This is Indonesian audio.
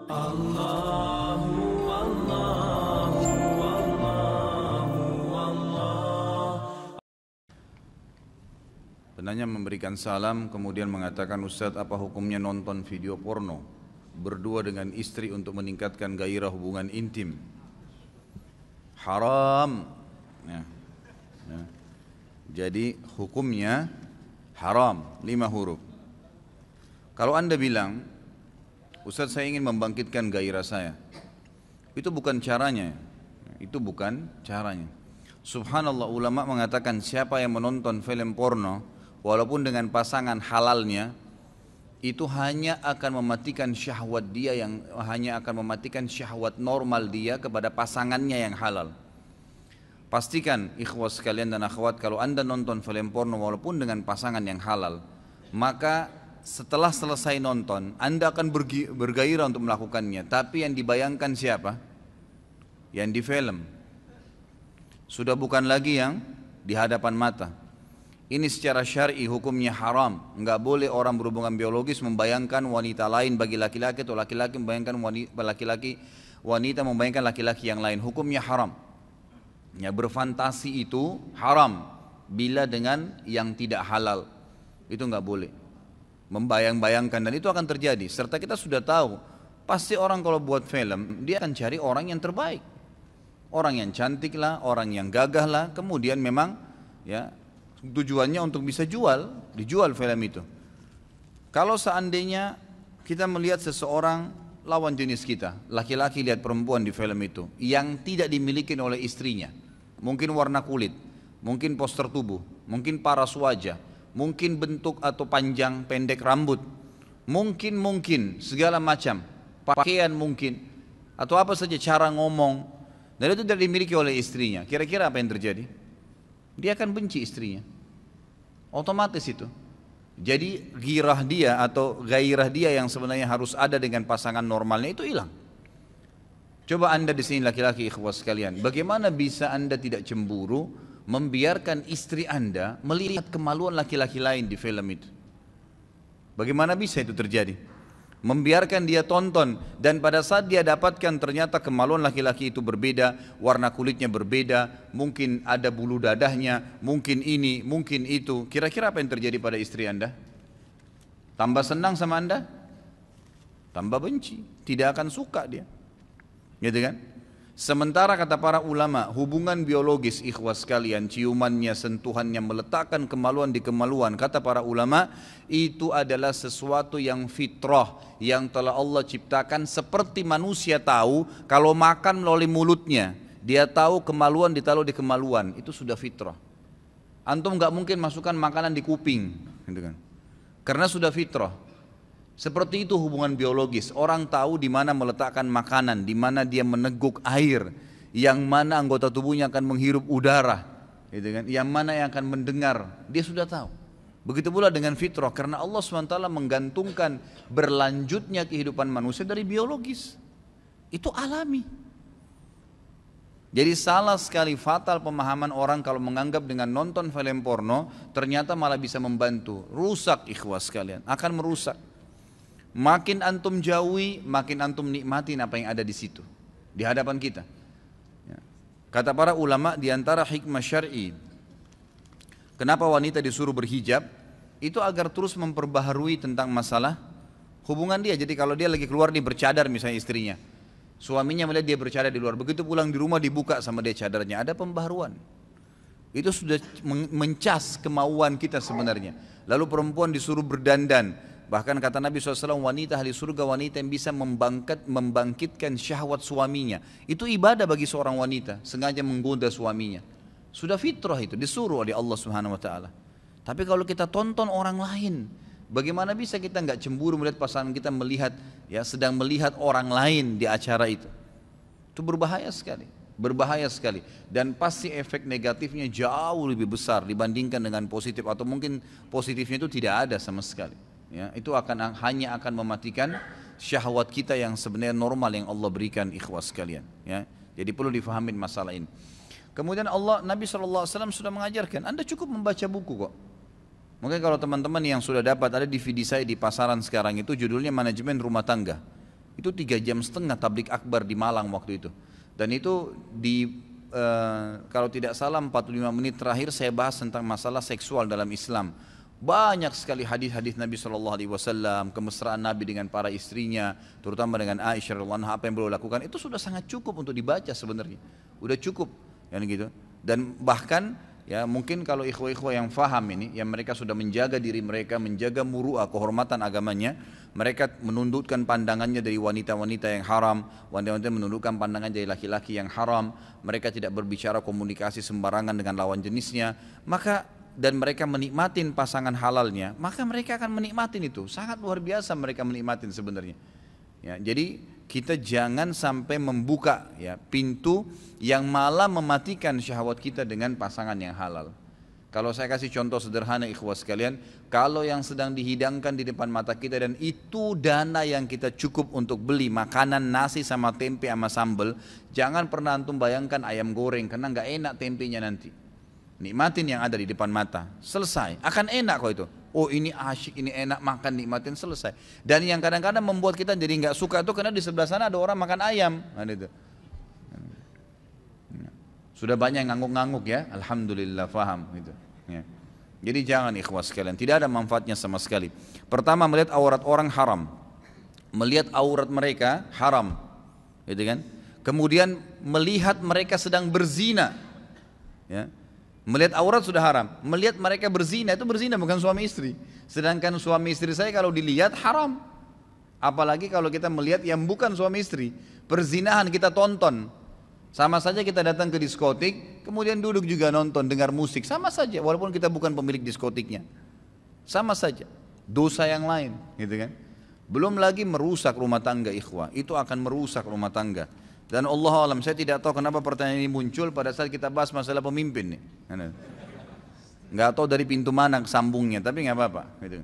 Allahu Allahu Allahu Allah. Penanya memberikan salam kemudian mengatakan, Ustadz, apa hukumnya nonton video porno berdua dengan istri untuk meningkatkan gairah hubungan intim? Haram. Ya. Ya. Jadi hukumnya haram, 5 huruf. Kalau Anda bilang, Ustadz, saya ingin membangkitkan gairah saya, itu bukan caranya. Itu bukan caranya. Subhanallah, ulama mengatakan siapa yang menonton film porno walaupun dengan pasangan halalnya, itu hanya akan mematikan syahwat dia, yang hanya akan mematikan syahwat normal dia kepada pasangannya yang halal. Pastikan ikhwas sekalian dan akhwat, kalau Anda nonton film porno walaupun dengan pasangan yang halal, maka setelah selesai nonton Anda akan bergairah untuk melakukannya. Tapi yang dibayangkan siapa? Yang di film. Sudah bukan lagi yang di hadapan mata. Ini secara syar'i hukumnya haram. Enggak boleh orang berhubungan biologis membayangkan wanita lain bagi laki-laki, atau laki-laki membayangkan wanita membayangkan laki-laki yang lain. Hukumnya haram. Ya, berfantasi itu haram bila dengan yang tidak halal. Itu enggak boleh. Membayang-bayangkan, dan itu akan terjadi. Serta kita sudah tahu, pasti orang kalau buat film, dia akan cari orang yang terbaik. Orang yang cantik lah, orang yang gagah lah, kemudian memang ya tujuannya untuk bisa dijual film itu. Kalau seandainya kita melihat seseorang lawan jenis kita, laki-laki lihat perempuan di film itu, yang tidak dimiliki oleh istrinya, mungkin warna kulit, mungkin poster tubuh, mungkin paras wajah, mungkin bentuk atau panjang pendek rambut, mungkin segala macam pakaian mungkin, atau apa saja cara ngomong, dan itu tidak dimiliki oleh istrinya. Kira-kira apa yang terjadi? Dia akan benci istrinya, otomatis itu. Jadi girah dia atau gairah dia yang sebenarnya harus ada dengan pasangan normalnya itu hilang. Coba Anda di sini laki-laki ikhwas sekalian, bagaimana bisa Anda tidak cemburu membiarkan istri Anda melihat kemaluan laki-laki lain di film itu? Bagaimana bisa itu terjadi? Membiarkan dia tonton, dan pada saat dia dapatkan ternyata kemaluan laki-laki itu berbeda, warna kulitnya berbeda, mungkin ada bulu dadahnya, mungkin ini, mungkin itu. Kira-kira apa yang terjadi pada istri Anda? Tambah senang sama Anda? Tambah benci, tidak akan suka dia. Gitu kan? Sementara kata para ulama, hubungan biologis ikhwas sekalian, ciumannya, sentuhannya, meletakkan kemaluan di kemaluan, kata para ulama, itu adalah sesuatu yang fitrah, yang telah Allah ciptakan. Seperti manusia tahu kalau makan melalui mulutnya, dia tahu kemaluan ditaruh di kemaluan, itu sudah fitrah. Antum gak mungkin masukkan makanan di kuping, gitu kan? Karena sudah fitrah. Seperti itu hubungan biologis. Orang tahu di mana meletakkan makanan, di mana dia meneguk air, yang mana anggota tubuhnya akan menghirup udara, gitu kan? Yang mana yang akan mendengar, dia sudah tahu. Begitu pula dengan fitrah, karena Allah SWT menggantungkan berlanjutnya kehidupan manusia dari biologis. Itu alami. Jadi salah sekali, fatal pemahaman orang kalau menganggap dengan nonton film porno ternyata malah bisa membantu. Rusak ikhwas sekalian, akan merusak. Makin antum jauhi, makin antum nikmatin apa yang ada di situ, di hadapan kita. Kata para ulama, di antara hikmah syar'i, kenapa wanita disuruh berhijab, itu agar terus memperbaharui tentang masalah hubungan dia. Jadi kalau dia lagi keluar, dia bercadar misalnya istrinya, suaminya melihat dia bercadar di luar, begitu pulang di rumah dibuka sama dia cadarnya, ada pembaharuan. Itu sudah mencas kemauan kita sebenarnya. Lalu perempuan disuruh berdandan. Bahkan kata Nabi SAW, wanita ahli surga, wanita yang bisa membangkitkan syahwat suaminya. Itu ibadah bagi seorang wanita, sengaja menggoda suaminya. Sudah fitrah itu, disuruh oleh Allah Subhanahu Wa Taala. Tapi kalau kita tonton orang lain, bagaimana bisa kita nggak cemburu melihat pasangan kita sedang melihat orang lain di acara itu? Itu berbahaya sekali. Berbahaya sekali, dan pasti efek negatifnya jauh lebih besar dibandingkan dengan positif, atau mungkin positifnya itu tidak ada sama sekali. Ya, itu hanya akan mematikan syahwat kita yang sebenarnya normal yang Allah berikan ikhwas sekalian. Ya, jadi perlu difahamin masalah ini. Kemudian Nabi SAW sudah mengajarkan, Anda cukup membaca buku kok. Mungkin kalau teman-teman yang sudah dapat, ada DVD saya di pasaran sekarang itu, judulnya Manajemen Rumah Tangga. Itu 3,5 jam tablik akbar di Malang waktu itu. Dan itu kalau tidak salah 45 menit terakhir saya bahas tentang masalah seksual dalam Islam. Banyak sekali hadis-hadis Nabi SAW, kemesraan Nabi dengan para istrinya, terutama dengan Aisyah radhiyallahu anha, apa yang beliau lakukan, itu sudah sangat cukup untuk dibaca sebenarnya. Udah cukup, kan gitu. Dan bahkan ya mungkin kalau ikhwah-ikhwah yang faham ini, yang mereka sudah menjaga diri mereka, menjaga muru'ah, kehormatan agamanya, mereka menundukkan pandangannya dari wanita-wanita yang haram, wanita-wanita menundukkan pandangan dari laki-laki yang haram, mereka tidak berbicara komunikasi sembarangan dengan lawan jenisnya, maka dan mereka menikmatin pasangan halalnya, maka mereka akan menikmatin itu. Sangat luar biasa mereka menikmatin sebenarnya. Ya, jadi kita jangan sampai membuka ya pintu yang malah mematikan syahwat kita dengan pasangan yang halal. Kalau saya kasih contoh sederhana ikhwah sekalian, kalau yang sedang dihidangkan di depan mata kita dan itu dana yang kita cukup untuk beli makanan nasi sama tempe sama sambal, jangan pernah antum bayangkan ayam goreng karena nggak enak tempenya nanti. Nikmatin yang ada di depan mata, selesai, akan enak kok itu. Oh ini asyik, ini enak, makan, nikmatin, selesai. Dan yang kadang-kadang membuat kita jadi nggak suka itu karena di sebelah sana ada orang makan ayam, itu. Sudah banyak yang ngangguk-ngangguk ya, alhamdulillah faham gitu. Ya. Jadi jangan ikhwas sekalian, tidak ada manfaatnya sama sekali. Pertama melihat aurat orang haram, melihat aurat mereka haram, gitu kan? Kemudian melihat mereka sedang berzina, ya. Melihat aurat sudah haram, melihat mereka berzina, itu berzina bukan suami istri. Sedangkan suami istri saya kalau dilihat haram. Apalagi kalau kita melihat yang bukan suami istri, perzinahan kita tonton. Sama saja kita datang ke diskotik, kemudian duduk juga nonton, dengar musik, sama saja walaupun kita bukan pemilik diskotiknya. Sama saja, dosa yang lain, gitu kan. Belum lagi merusak rumah tangga ikhwah, itu akan merusak rumah tangga. Dan Allah alam, saya tidak tahu kenapa pertanyaan ini muncul pada saat kita bahas masalah pemimpin nih. Nggak tahu dari pintu mana sambungnya, tapi nggak apa-apa. Gitu.